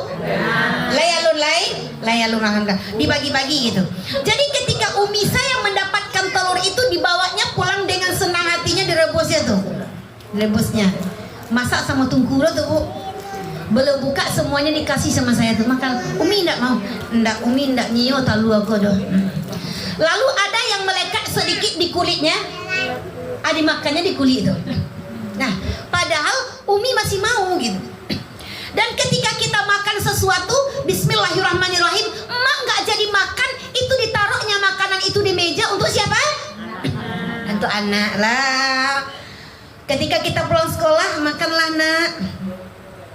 S1: Layalun alhamdulillah, dibagi-bagi gitu. Jadi ketika umi saya mendapatkan telur itu, dibawanya pulang dengan senang hatinya, direbusnya tuh. Rebusnya. Masak sama tungkuro tuh, Bu. Belum buka semuanya dikasih sama saya tuh. Maka umi enggak mau. Enggak, umi enggak nyiyo talu aku doh. Lalu ada yang melekat sedikit di kulitnya. Ada makannya di kulit itu. Nah, padahal umi masih mau gitu. Dan ketika kita makan sesuatu, bismillahirrahmanirrahim, emak nggak jadi makan, itu ditaruhnya makanan itu di meja untuk siapa? Untuk anak lah. Ketika kita pulang sekolah, makanlah nak.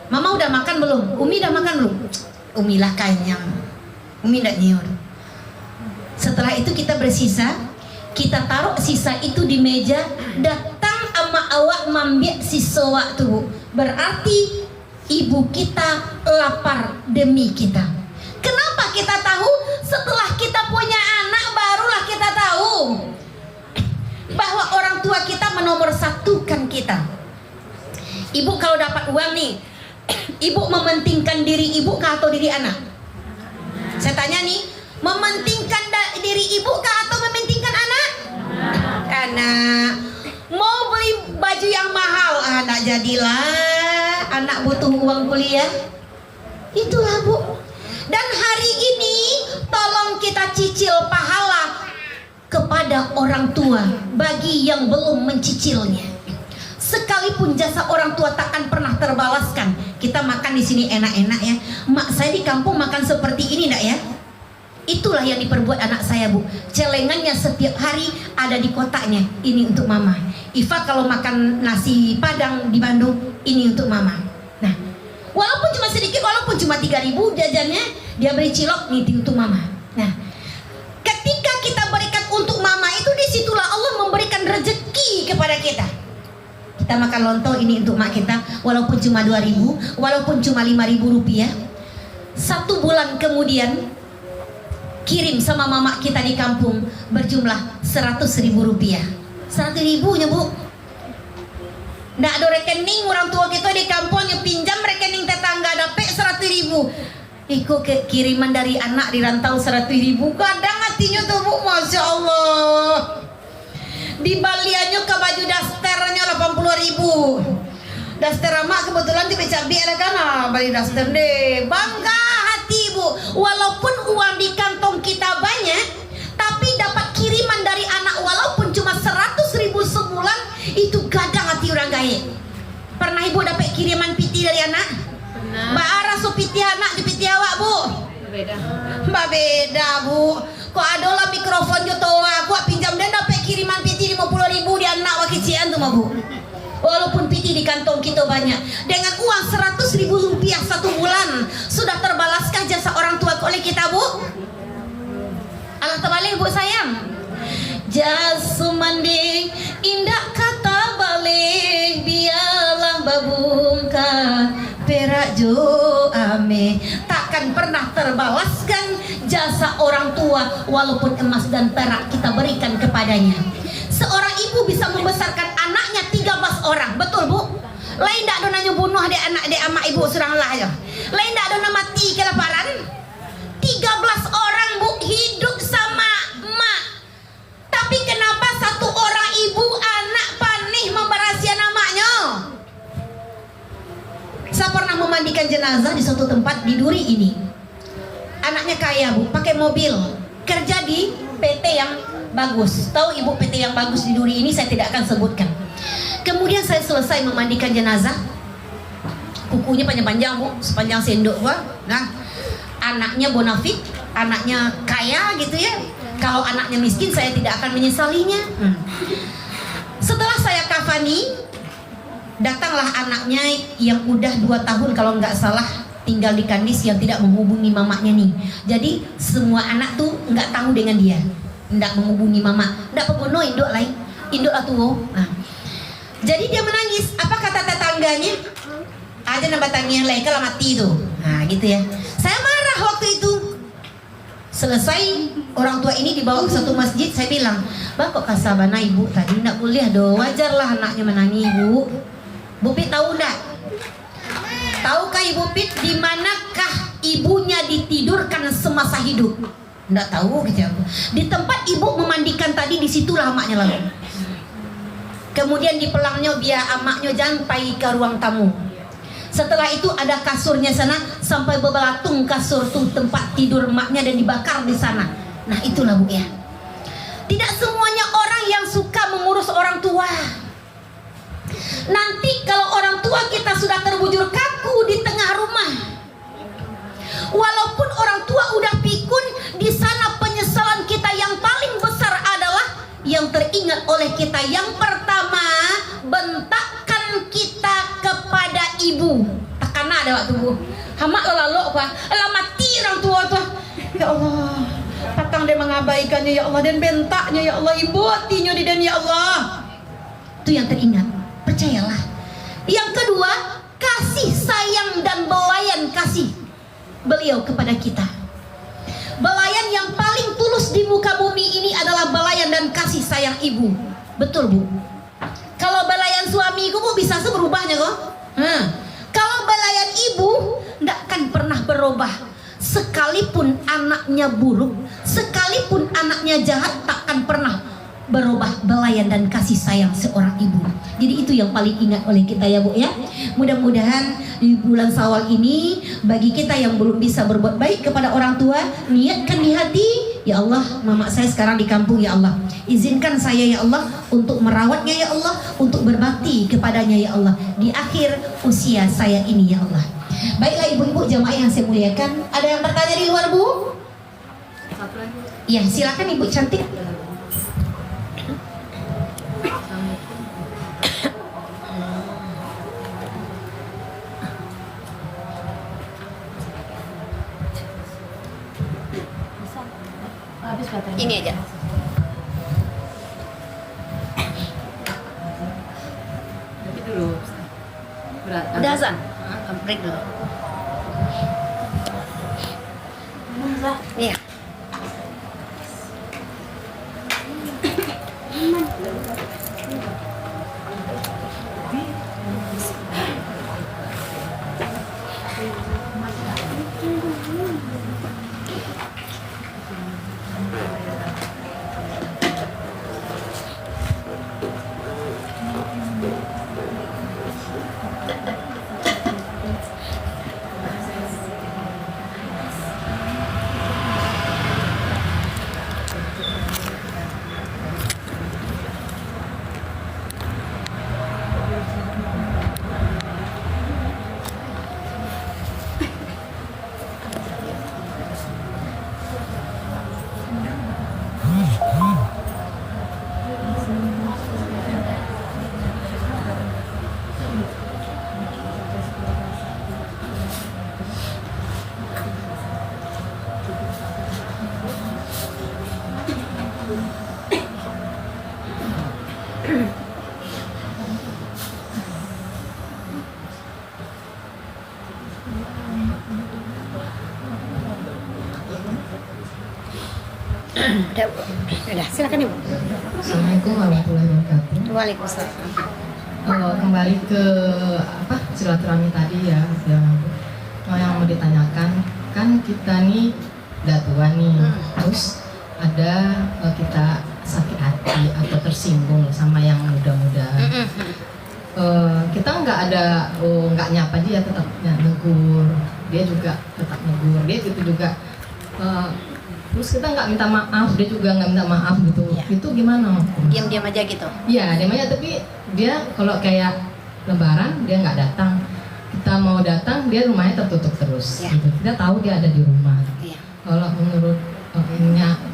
S1: Mama udah makan belum? Umi udah makan belum? Umi lah kenyang. Umi nggak nyiur. Setelah itu kita bersisa, kita taruh sisa itu di meja. Datang ama awak mambiak sisowa tuh. Berarti ibu kita lapar demi kita. Kenapa kita tahu? Setelah kita punya anak, barulah kita tahu bahwa orang tua kita nomor satukan kita. Ibu kalau dapat uang nih, ibu mementingkan diri ibu kah atau diri anak? Saya tanya nih, mementingkan diri ibu kah atau mementingkan anak? Anak. Mau beli baju yang mahal, anak jadilah. Anak butuh uang kuliah. Itulah Bu. Dan hari ini tolong kita cicil pahala kepada orang tua bagi yang belum mencicilnya. Sekalipun jasa orang tua takkan pernah terbalaskan. Kita makan di sini enak-enak ya. Mak saya di kampung makan seperti ini enggak ya? Itulah yang diperbuat anak saya Bu. Celengannya setiap hari ada di kotaknya. Ini untuk mama. Iva kalau makan nasi padang di Bandung, ini untuk mama. Nah, walaupun cuma sedikit, walaupun cuma 3.000 jajannya, dia beri cilok, nih untuk mama. Nah, ketika kita berikan untuk mama itu, disitulah Allah memberikan rezeki kepada kita. Kita makan lontong, ini untuk mak kita, walaupun cuma 2.000, walaupun cuma 5.000 rupiah. 1 bulan kemudian kirim sama mama kita di kampung berjumlah 100.000 rupiah. 100.000 nya Bu. Nggak ada rekening orang tua kita di kampungnya, pinjam rekening tetangga dapat 100.000. Ikut kiriman dari anak di rantau 100.000. Kadang hatinya tuh Bu, masya Allah. Di baliannya ke baju dasternya 80.000. Daster mak kebetulan di Cabi ada kan, beli daster deh. Bangga hati Bu. Walaupun uang di kantong kita banyak, tapi dapat kiriman dari anak walaupun cuma 100.000 sebulan, itu gadang hati orang gaib. Pernah ibu dapat kiriman piti dari anak? Pernah. Mbak Ara so piti anak di piti awak Bu? Beda. Mbak beda Bu. Kok ada lah mikrofon jotoa, aku pinjam dan dapat kiriman piti 50.000 di anak wakician tuh Bu. Walaupun piti di kantong kita banyak, dengan uang 100.000 rupiah 1 bulan, sudah terbalaskan jasa orang tua oleh kita Bu? Allah terbalik Bu sayang. Jasu mandi indah kata balik, biarlah babungka perak jo ame. Takkan pernah terbalaskan jasa orang tua walaupun emas dan perak kita berikan kepadanya. Seorang ibu bisa membesarkan anaknya 13 orang, betul Bu? Lain tak ada nanya bunuh adik anak adik amak ibu serang lah ya. Lain tak ada mati kelaparan. 13 orang Bu hidup sama emak. Tapi kenapa 1 orang ibu anak panih memberasihan namanya? Saya pernah memandikan jenazah di suatu tempat di Duri ini. Anaknya kaya Bu, pakai mobil, kerja di PT yang bagus. Tahu ibu PT yang bagus di Duri ini, saya tidak akan sebutkan. Kemudian saya selesai memandikan jenazah. Kukunya panjang-panjang Bu, sepanjang sendok gua. Nah, anaknya bonafit, anaknya kaya gitu ya. Kalau anaknya miskin saya tidak akan menyesalinya. Setelah saya kafani, datanglah anaknya yang udah 2 tahun kalau nggak salah tinggal di Kandis, yang tidak menghubungi mamanya nih. Jadi semua anak tuh nggak tahu dengan dia, nggak menghubungi mama, nggak pegono induk lain, induk lah tuh. Nah, jadi dia menangis. Apa kata tetangganya? Aja nambah tangian lain kalau mati tuh. Nah gitu ya. Saya marah waktu itu. Selesai orang tua ini dibawa ke satu masjid, saya bilang, "Bang kok kasabana ibu tadi ndak boleh do, wajarlah anaknya menangis ibu." Bu Pit tahu ndak? Tahukah Ibu Pit di manakah ibunya ditidurkan semasa hidup? Ndak tahu gitu. Di tempat ibu memandikan tadi, disitulah amaknya lalu. Kemudian di pelangnya biar amaknya sampai ke ruang tamu. Setelah itu ada kasurnya sana, sampai bebelatung kasur tuh tempat tidur emaknya dan dibakar di sana. Nah itulah Bu ya. Tidak semuanya orang yang suka mengurus orang tua. Nanti kalau orang tua kita sudah terbujur kaku di tengah rumah, walaupun orang tua udah pikun, di sana penyesalan kita yang paling besar adalah yang teringat oleh kita. Yang pertama, bentakan kita kepada ibu. Takkan ada waktu Bu. Hamak lalu apa? Lah mati orang tua tuh. Ya Allah, patang dia mengabaikannya ya Allah, dan bentaknya ya Allah, ibu hatinya di dan ya Allah. Itu yang teringat. Percayalah. Yang kedua, kasih sayang dan belayan kasih beliau kepada kita. Belayan yang paling tulus di muka bumi ini adalah belayan dan kasih sayang ibu. Betul Bu? Kalau suamiku bu bisa berubahnya kok. Kalau belayan ibu nggak akan pernah berubah. Sekalipun anaknya buruk, sekalipun anaknya jahat, takkan pernah berubah belayan dan kasih sayang seorang ibu. Jadi itu yang paling ingat oleh kita ya bu ya. Mudah-mudahan di bulan Syawal ini bagi kita yang belum bisa berbuat baik kepada orang tua, niatkan di hati, ya Allah, mama saya sekarang di kampung ya Allah, izinkan saya ya Allah untuk merawatnya ya Allah, untuk berbakti kepadanya ya Allah di akhir usia saya ini ya Allah. Baiklah ibu-ibu jamaah yang saya muliakan, ada yang bertanya di luar bu? Ya silakan ibu cantik. Ini aja.
S3: Tapi dulu. Berat.
S1: Udah azan? Break dulu. Iya. Udah, silakan ibu.
S4: Assalamualaikum warahmatullahi wabarakatuh.
S1: Waalaikumsalam.
S4: Kembali ke silaturahmi tadi ya, yang mau ditanyakan kan kita nih udah tua nih, terus ada kita sakit hati atau tersinggung sama yang muda-muda. Kita nggak nyapa dia, tetap negur, dia juga tetap negur, dia gitu juga. Terus kita nggak minta maaf, dia juga nggak minta maaf gitu.
S1: Ya.
S4: Itu gimana?
S1: Diam-diam aja gitu.
S4: Iya, diam aja, tapi dia kalau kayak lebaran dia nggak datang. Kita mau datang, dia rumahnya tertutup terus.
S1: Ya.
S4: Gitu. Kita tahu dia ada di rumah.
S1: Iya.
S4: Kalau menurut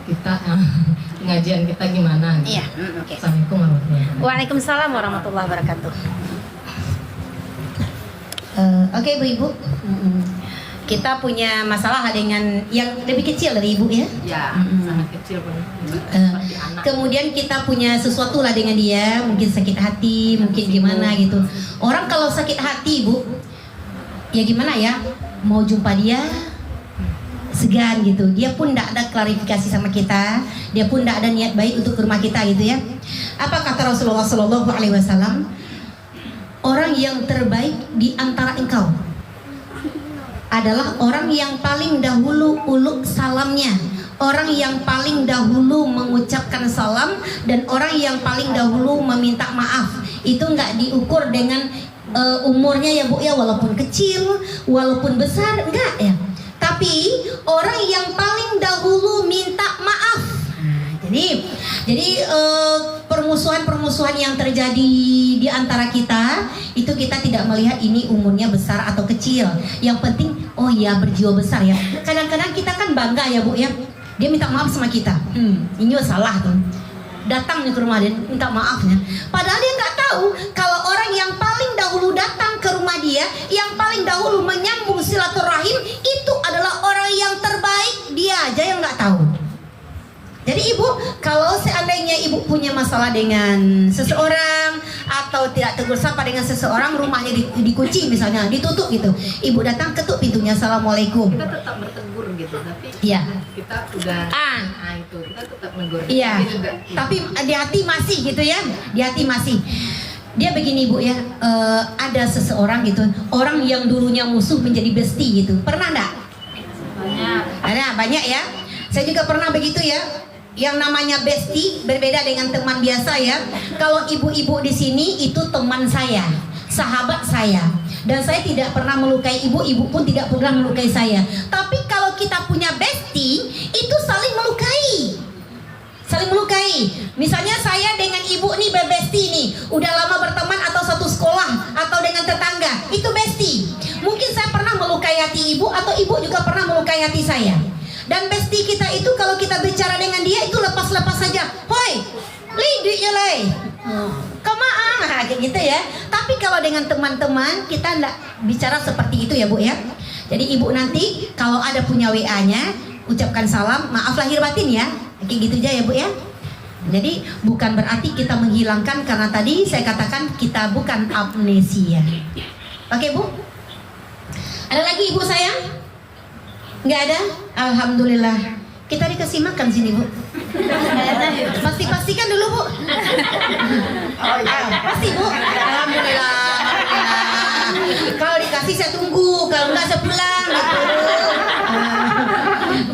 S4: kita pengajian kita gimana? Gitu.
S1: Iya, oke.
S4: Assalamualaikum warahmatullahi wabarakatuh.
S1: Waalaikumsalam warahmatullahi wabarakatuh. Oke ibu-ibu, kita punya masalah dengan yang lebih kecil dari ibu ya.
S3: Ya, sangat kecil pun. Seperti anak.
S1: Kemudian kita punya sesuatu lah dengan dia, mungkin sakit hati, mungkin gimana gitu. Orang kalau sakit hati ibu, ya gimana ya, mau jumpa dia segan gitu. Dia pun tidak ada klarifikasi sama kita, dia pun tidak ada niat baik untuk ke rumah kita gitu ya. Apa kata Rasulullah SAW? Orang yang terbaik di antara engkau adalah orang yang paling dahulu uluk salamnya, orang yang paling dahulu mengucapkan salam, dan orang yang paling dahulu meminta maaf. Itu nggak diukur dengan umurnya ya bu ya, walaupun kecil, walaupun besar, enggak ya. Tapi orang yang paling dahulu minta maaf. Jadi permusuhan-permusuhan yang terjadi di antara kita itu kita tidak melihat ini umurnya besar atau kecil. Yang penting oh ya berjiwa besar ya. Kadang-kadang kita kan bangga ya bu ya. Dia minta maaf sama kita. Ini salah tuh. Datang nih ke rumah dia minta maafnya. Padahal dia nggak tahu kalau orang yang paling dahulu datang ke rumah dia, yang paling dahulu menyambung silaturahim itu adalah orang yang terbaik. Dia aja yang nggak tahu. Jadi ibu, kalau seandainya ibu punya masalah dengan seseorang atau tidak tegur sapa dengan seseorang, rumahnya dikunci misalnya, ditutup gitu, ibu datang ketuk pintunya, assalamualaikum.
S3: Kita tetap bertegur gitu, tapi
S1: iya,
S3: kita udah itu kita tetap negur.
S1: iya,
S3: Dia juga,
S1: tapi di hati masih gitu ya, di hati masih. dia begini Bu ya, ada seseorang gitu, orang yang dulunya musuh menjadi bestie gitu. Pernah enggak?
S3: Banyak.
S1: Ada banyak ya. Saya juga pernah begitu ya. Yang namanya bestie berbeda dengan teman biasa ya. Kalau ibu-ibu di sini itu teman saya, sahabat saya. Dan saya tidak pernah melukai ibu, ibu pun tidak pernah melukai saya. Tapi kalau kita punya bestie, itu saling melukai. Saling melukai. Misalnya saya dengan ibu nih bestie nih, udah lama berteman atau satu sekolah atau dengan tetangga, itu bestie. Mungkin saya pernah melukai hati ibu atau ibu juga pernah melukai hati saya. Dan bestie kita itu kalau kita bicara dengan dia itu lepas-lepas saja. Hoi, lidik ya lay. Kemaang, kayak gitu ya. Tapi kalau dengan teman-teman kita enggak bicara seperti itu ya Bu ya. Jadi ibu nanti kalau ada punya WA-nya, ucapkan salam, maaf lahir batin ya. Kayak gitu aja ya Bu ya. Jadi bukan berarti kita menghilangkan, karena tadi saya katakan kita bukan amnesia. Oke Bu. Ada lagi ibu sayang? Nggak ada? Alhamdulillah. Kita dikasih makan sini Bu. Pastikan dulu Bu. Pasti Bu. Alhamdulillah. Kalau dikasih saya tunggu, kalau nggak saya pulang gitu.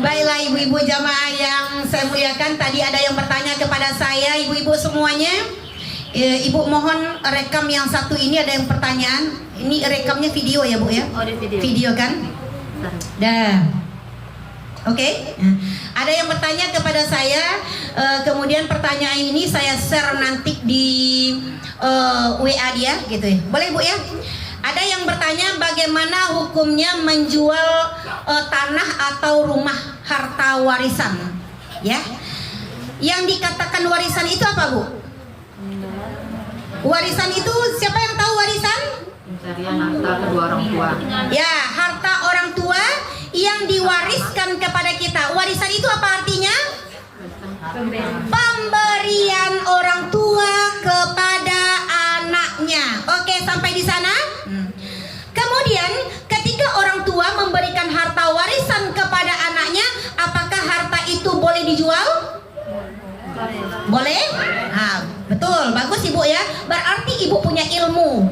S1: Baiklah ibu-ibu jamaah yang saya muliakan, tadi ada yang bertanya kepada saya, ibu-ibu semuanya. Ibu mohon rekam yang satu ini, ada yang pertanyaan. Ini rekamnya video ya Bu ya?
S3: Oh, di video.
S1: Video kan? Dah. Oke, ada yang bertanya kepada saya, kemudian pertanyaan ini saya share nanti di WA dia, gitu ya. Boleh Bu ya? Ada yang bertanya bagaimana hukumnya menjual tanah atau rumah harta warisan, ya? Yang dikatakan warisan itu apa Bu? Warisan itu siapa yang tahu warisan?
S3: Pencarian harta kedua orang tua.
S1: Ya, harta orang tua yang diwariskan kepada kita. Warisan itu apa artinya? Pemberian orang tua kepada anaknya. Oke, sampai di sana? Kemudian ketika orang tua memberikan harta warisan kepada anaknya, apakah harta itu boleh dijual? Boleh? Nah, betul, bagus Ibu ya. Berarti Ibu punya ilmu.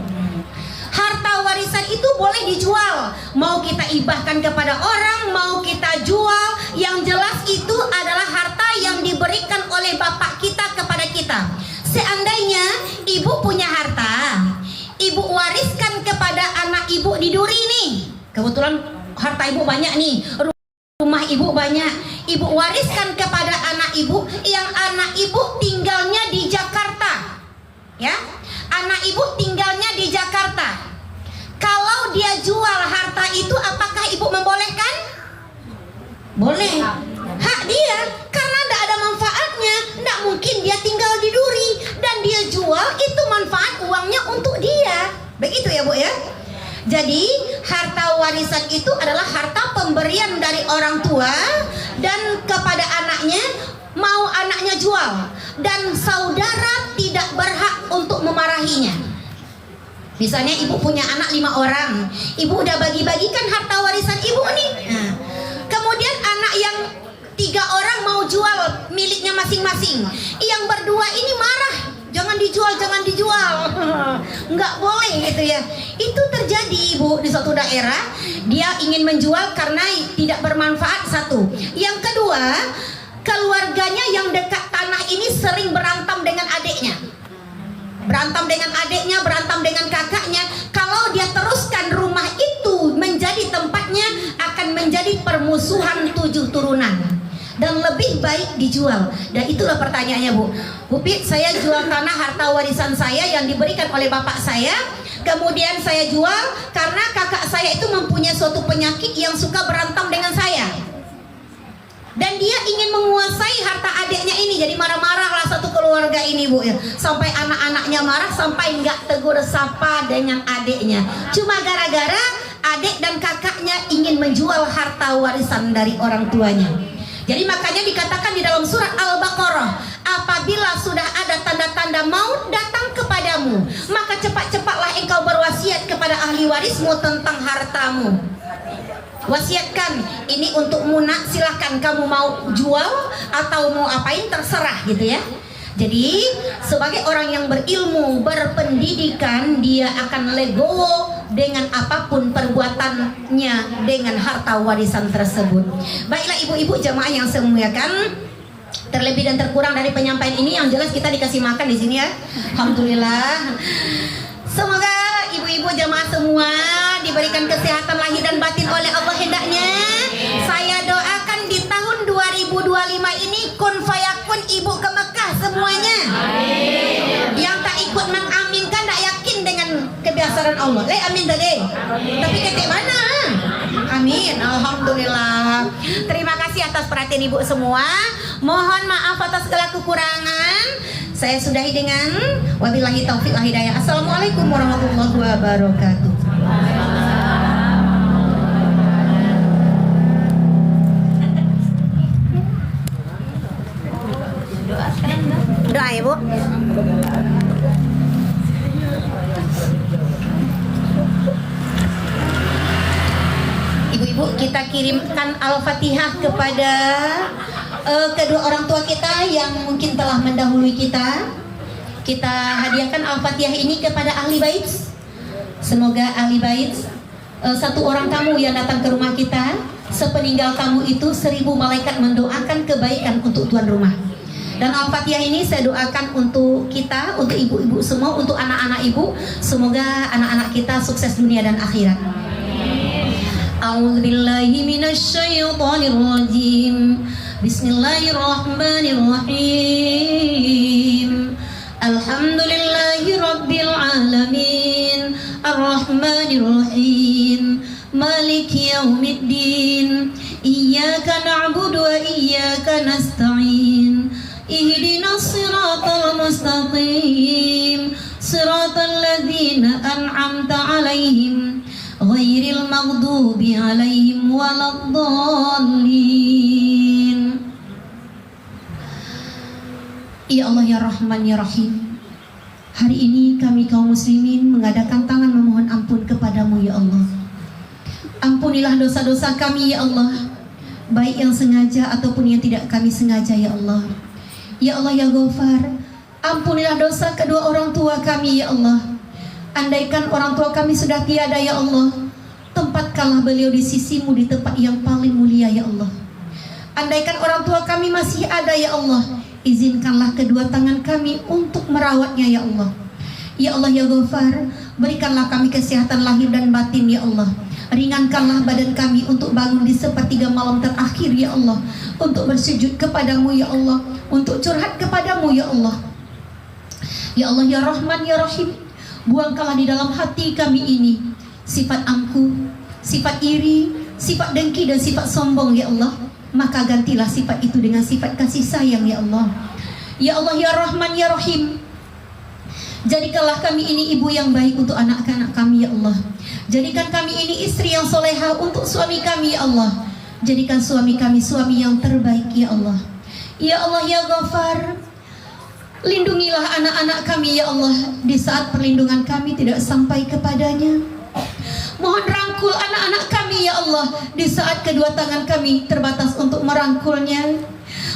S1: Harta warisan itu boleh dijual. Mau kita ibahkan kepada orang, mau kita jual, yang jelas itu adalah harta yang diberikan oleh bapak kita kepada kita. Seandainya ibu punya harta, ibu wariskan kepada anak ibu di Duri nih. Kebetulan harta ibu banyak nih, rumah ibu banyak. Ibu wariskan kepada anak ibu, yang anak ibu tinggalnya di Jakarta. Ya, anak ibu tinggalnya di Jakarta. Kalau dia jual harta itu, apakah ibu membolehkan? Boleh. Hak dia, karena tidak ada manfaatnya. Tidak mungkin dia tinggal di Duri dan dia jual, itu manfaat uangnya untuk dia. Begitu ya Bu ya. Jadi harta warisan itu adalah harta pemberian dari orang tua dan kepada anaknya, mau anaknya jual, dan saudara tidak berhak untuk memarahinya. Misalnya ibu punya anak 5 orang, ibu udah bagi-bagikan harta warisan ibu nih. Kemudian anak yang 3 orang mau jual miliknya masing-masing, yang berdua ini marah, jangan dijual, jangan dijual. Nggak boleh gitu ya. Itu terjadi Bu di suatu daerah, dia ingin menjual karena tidak bermanfaat, satu. Yang kedua, keluarganya yang dekat tanah ini sering berantem dengan adiknya. Berantem dengan adiknya, berantem dengan kakaknya. Kalau dia teruskan rumah itu menjadi tempatnya, akan menjadi permusuhan 7 turunan. Dan lebih baik dijual. Dan itulah pertanyaannya Bu. Bu Pit, saya jual tanah harta warisan saya yang diberikan oleh bapak saya. Kemudian saya jual karena kakak saya itu mempunyai suatu penyakit yang suka berantem dengan saya. Dan dia ingin menguasai harta adiknya ini. Jadi marah-marahlah satu keluarga ini Bu ya. Sampai anak-anaknya marah, sampai nggak tegur sapa dengan adiknya. Cuma gara-gara adik dan kakaknya ingin menjual harta warisan dari orang tuanya. Jadi makanya dikatakan di dalam surat Al-Baqarah, apabila sudah ada tanda-tanda maut datang kepadamu, maka cepat-cepatlah engkau berwasiat kepada ahli warismu tentang hartamu. Wasiatkan, ini untukmu nak, silahkan kamu mau jual atau mau apain terserah gitu ya. Jadi sebagai orang yang berilmu, berpendidikan, dia akan legowo dengan apapun perbuatannya dengan harta warisan tersebut. Baiklah ibu-ibu jamaah yang saya muliakan, terlebih dan terkurang dari penyampaian ini yang jelas kita dikasih makan di sini ya. Alhamdulillah. Semoga ibu-ibu jamaah semua diberikan kesehatan lahir dan batin oleh Allah hendaknya. Saya doakan di tahun 2025 ini kun fayakun ibu ke Mekah semuanya. Yang tak ikut mengaminkan tak yakin dengan kebesaran Allah. Amin tadi. Tapi ketik mana? Amin. Alhamdulillah. Terima kasih atas perhatian ibu semua. Mohon maaf atas segala kekurangan. Saya sudahi dengan wabillahi taufiq wal hidayah. Assalamualaikum warahmatullahi wabarakatuh. Doa ya Bu. Ibu-ibu, kita kirimkan Al-Fatihah kepada kedua orang tua kita yang mungkin telah mendahului kita. Kita hadiahkan Al-Fatihah ini kepada ahli bait. Semoga ahli bait, satu orang tamu yang datang ke rumah kita, sepeninggal tamu itu 1000 malaikat mendoakan kebaikan untuk tuan rumah. Dan Al-Fatihah ini saya doakan untuk kita, untuk ibu-ibu semua, untuk anak-anak ibu. Semoga anak-anak kita sukses dunia dan akhirat. A'udzubillahi minasyaitonir rajim. Bismillahirrahmanirrahim. Alhamdulillahi rabbil alamin. Ar-Rahmanir-Rahim. Maliki yaumiddin. Iyyaka na'budu wa iyyaka nasta'in. Ihdinas siratal mustaqim. Siratal ladzina an'amta 'alaihim ghairil maghdubi 'alaihim waladdallin. Ya Allah ya Rahman ya Rahim, hari ini kami kaum muslimin mengadakan tangan memohon ampun kepadamu ya Allah. Ampunilah dosa-dosa kami ya Allah, baik yang sengaja ataupun yang tidak kami sengaja ya Allah. Ya Allah ya Ghafar, ampunilah dosa kedua orang tua kami ya Allah. Andaikan orang tua kami sudah tiada ya Allah, tempatkanlah beliau di sisimu di tempat yang paling mulia ya Allah. Andaikan orang tua kami masih ada ya Allah, izinkanlah kedua tangan kami untuk merawatnya ya Allah. Ya Allah ya Ghafar, berikanlah kami kesehatan lahir dan batin ya Allah. Ringankanlah badan kami untuk bangun di sepertiga malam terakhir ya Allah, untuk bersujud kepadamu ya Allah, untuk curhat kepadamu ya Allah. Ya Allah ya Rahman ya Rahim, buangkanlah di dalam hati kami ini sifat angkuh, sifat iri, sifat dengki dan sifat sombong ya Allah. Maka gantilah sifat itu dengan sifat kasih sayang ya Allah. Ya Allah ya Rahman ya Rahim, jadikanlah kami ini ibu yang baik untuk anak-anak kami ya Allah. Jadikan kami ini istri yang soleha untuk suami kami ya Allah. Jadikan suami kami suami yang terbaik ya Allah. Ya Allah ya Ghafar, lindungilah anak-anak kami ya Allah di saat perlindungan kami tidak sampai kepadanya. Mohon rangkul anak-anak kami ya Allah di saat kedua tangan kami terbatas untuk merangkulnya.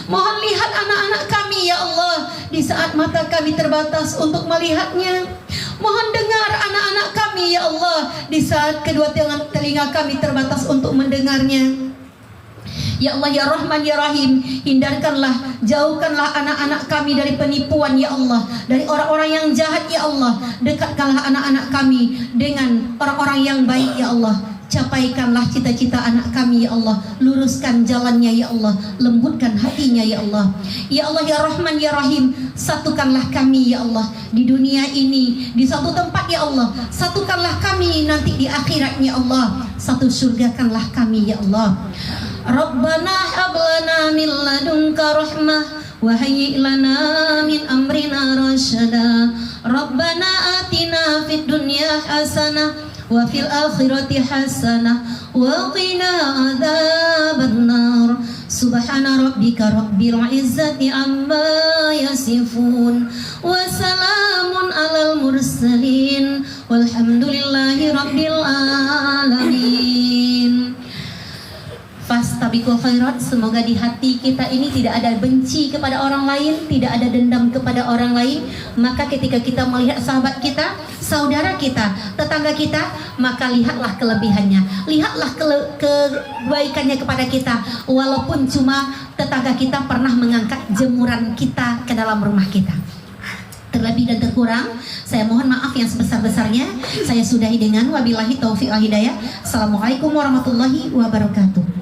S1: Mohon lihat anak-anak kami ya Allah di saat mata kami terbatas untuk melihatnya. Mohon dengar anak-anak kami ya Allah di saat kedua telinga kami terbatas untuk mendengarnya. Ya Allah ya Rahman ya Rahim, hindarkanlah, jauhkanlah anak-anak kami dari penipuan ya Allah, dari orang-orang yang jahat ya Allah. Dekatkanlah anak-anak kami dengan orang-orang yang baik ya Allah. Capaikanlah cita-cita anak kami ya Allah, luruskan jalannya ya Allah, lembutkan hatinya ya Allah. Ya Allah ya Rahman ya Rahim, satukanlah kami ya Allah di dunia ini di satu tempat ya Allah. Satukanlah kami nanti di akhirat ya Allah. Satu surgakanlah kami ya Allah. Rabbana hablana min ladunka rahmah wa hayyi' lana min amrina rasyada. Rabbana atina fid dunya hasanah wa fil akhirati hasanah wa qina adzabannar. Subhana rabbika rabbil izzati amma yasifun wa salamun alal mursalin walhamdulillahi rabbil alamin. Fastabiqul Fastabiqul khairat. Semoga di hati kita ini tidak ada benci kepada orang lain, tidak ada dendam kepada orang lain. Maka ketika kita melihat sahabat kita, saudara kita, tetangga kita, maka lihatlah kelebihannya, lihatlah kebaikannya kepada kita. Walaupun cuma tetangga kita pernah mengangkat jemuran kita ke dalam rumah kita. Terlebih dan terkurang, saya mohon maaf yang sebesar-besarnya. Saya sudahi dengan wabillahi taufiq wal hidayah. Assalamualaikum warahmatullahi wabarakatuh.